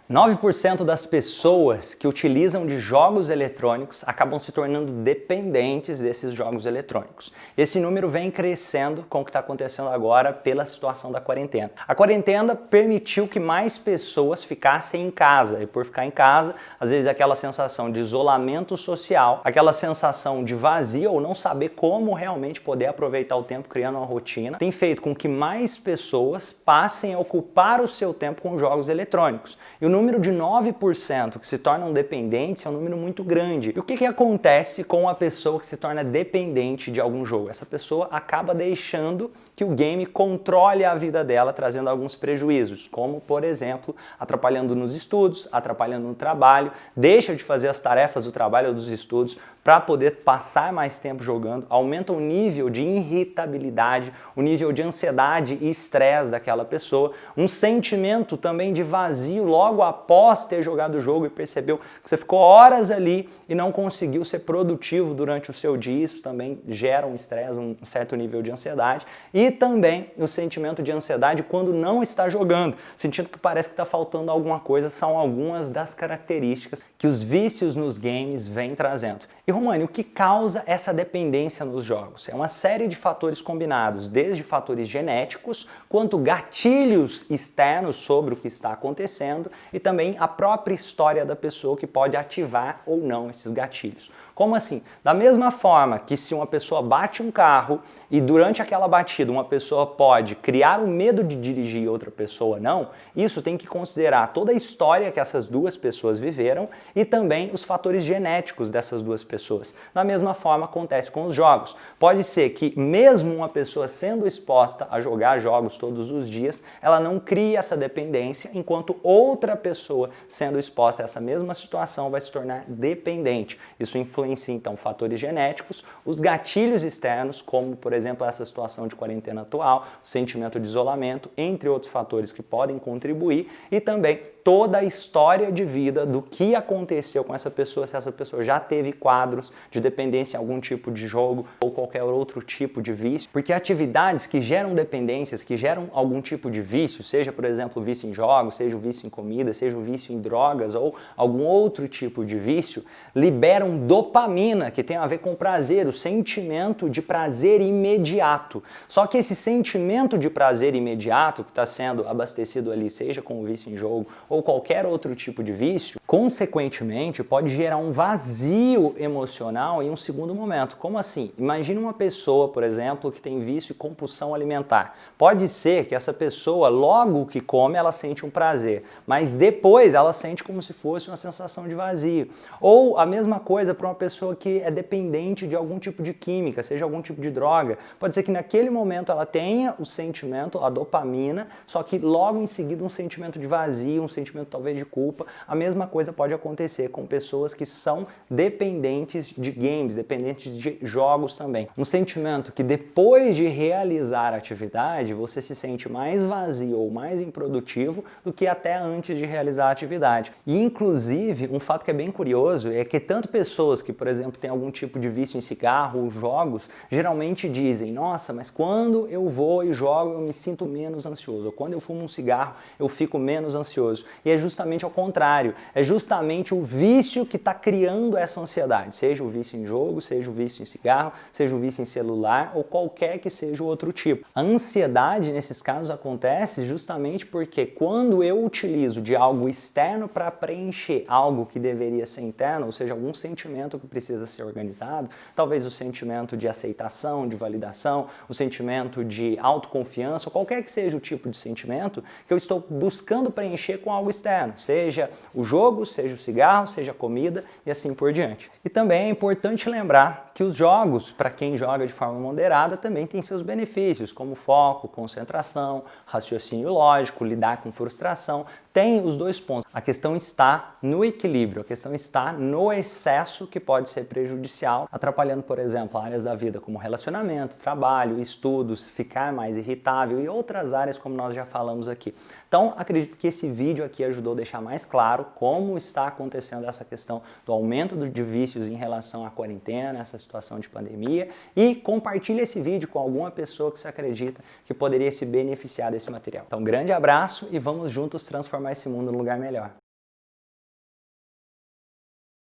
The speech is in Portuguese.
9% das pessoas que utilizam de jogos eletrônicos acabam se tornando dependentes desses jogos eletrônicos. Esse número vem crescendo com o que está acontecendo agora pela situação da quarentena. A quarentena permitiu que mais pessoas ficassem em casa, e por ficar em casa, às vezes aquela sensação de isolamento social, aquela sensação de vazio ou não saber como realmente poder aproveitar o tempo criando uma rotina, tem feito com que mais pessoas passem a ocupar o seu tempo com jogos eletrônicos. E o número de 9% que se tornam dependentes é um número muito grande. E o que acontece com a pessoa que se torna dependente de algum jogo? Essa pessoa acaba deixando que o game controle a vida dela, trazendo alguns prejuízos, como, por exemplo, atrapalhando nos estudos, atrapalhando no trabalho, deixa de fazer as tarefas do trabalho ou dos estudos para poder passar mais tempo jogando, aumenta o nível de irritabilidade, o nível de ansiedade e estresse daquela pessoa, um sentimento também de vazio logo após ter jogado o jogo e percebeu que você ficou horas ali e não conseguiu ser produtivo durante o seu dia. Isso também gera um estresse, um certo nível de ansiedade, e também o sentimento de ansiedade quando não está jogando, sentindo que parece que está faltando alguma coisa. São algumas das características que os vícios nos games vêm trazendo. E Romani, o que causa essa dependência nos jogos? É uma série de fatores combinados, desde fatores genéticos, quanto gatilhos externos sobre o que está acontecendo e também a própria história da pessoa que pode ativar ou não esses gatilhos. Como assim? Da mesma forma que se uma pessoa bate um carro e durante aquela batida uma pessoa pode criar o medo de dirigir e outra pessoa não, isso tem que considerar toda a história que essas duas pessoas viveram e também os fatores genéticos dessas duas pessoas. Da mesma forma acontece com os jogos. Pode ser que mesmo uma pessoa sendo exposta a jogar jogos todos os dias, ela não crie essa dependência, enquanto outra pessoa sendo exposta a essa mesma situação vai se tornar dependente. Isso influencia então fatores genéticos, os gatilhos externos, como por exemplo essa situação de quarentena atual, o sentimento de isolamento, entre outros fatores que podem contribuir, e também toda a história de vida do que aconteceu com essa pessoa, se essa pessoa já teve quadros de dependência em algum tipo de jogo ou qualquer outro tipo de vício, porque atividades que geram dependências, que geram algum tipo de vício, seja por exemplo o vício em jogos, seja o vício em comida, seja o vício em drogas ou algum outro tipo de vício, liberam dopamina, que tem a ver com prazer, o sentimento de prazer imediato. Só que esse sentimento de prazer imediato que está sendo abastecido ali, seja com o vício em jogo ou qualquer outro tipo de vício, consequentemente pode gerar um vazio emocional em um segundo momento. Como assim? Imagina uma pessoa, por exemplo, que tem vício e compulsão alimentar. Pode ser que essa pessoa, logo que come, ela sente um prazer, mas depois ela sente como se fosse uma sensação de vazio. Ou a mesma coisa para uma pessoa que é dependente de algum tipo de química, seja algum tipo de droga. Pode ser que naquele momento ela tenha o sentimento, a dopamina, só que logo em seguida um sentimento de vazio, um sentimento talvez de culpa. A mesma coisa pode acontecer com pessoas que são dependentes de games, dependentes de jogos também. Um sentimento que depois de realizar a atividade, você se sente mais vazio ou mais improdutivo do que até antes de realizar a atividade. E inclusive, um fato que é bem curioso é que tanto pessoas que, por exemplo, têm algum tipo de vício em cigarro ou jogos, geralmente dizem, nossa, mas quando eu vou e jogo eu me sinto menos ansioso, ou quando eu fumo um cigarro eu fico menos ansioso. E é justamente ao contrário, é justamente o vício que está criando essa ansiedade, seja o vício em jogo, seja o vício em cigarro, seja o vício em celular ou qualquer que seja o outro tipo. A ansiedade nesses casos acontece justamente porque quando eu utilizo de algo externo para preencher algo que deveria ser interno, ou seja, algum sentimento que precisa ser organizado, talvez o sentimento de aceitação, de validação, o sentimento de autoconfiança, ou qualquer que seja o tipo de sentimento que eu estou buscando preencher com algo externo, seja o jogo, seja o cigarro, seja a comida e assim por diante. E também é importante lembrar que os jogos, para quem joga de forma moderada, também tem seus benefícios, como foco, concentração, raciocínio lógico, lidar com frustração. Tem os dois pontos. A questão está no equilíbrio, a questão está no excesso que pode ser prejudicial, atrapalhando, por exemplo, áreas da vida como relacionamento, trabalho, estudos, ficar mais irritável e outras áreas como nós já falamos aqui. Então, acredito que esse vídeo aqui ajudou a deixar mais claro como está acontecendo essa questão do aumento de vícios em relação à quarentena, essa situação de pandemia, e compartilhe esse vídeo com alguma pessoa que você acredita que poderia se beneficiar desse material. Então, grande abraço e vamos juntos transformar esse mundo num lugar melhor.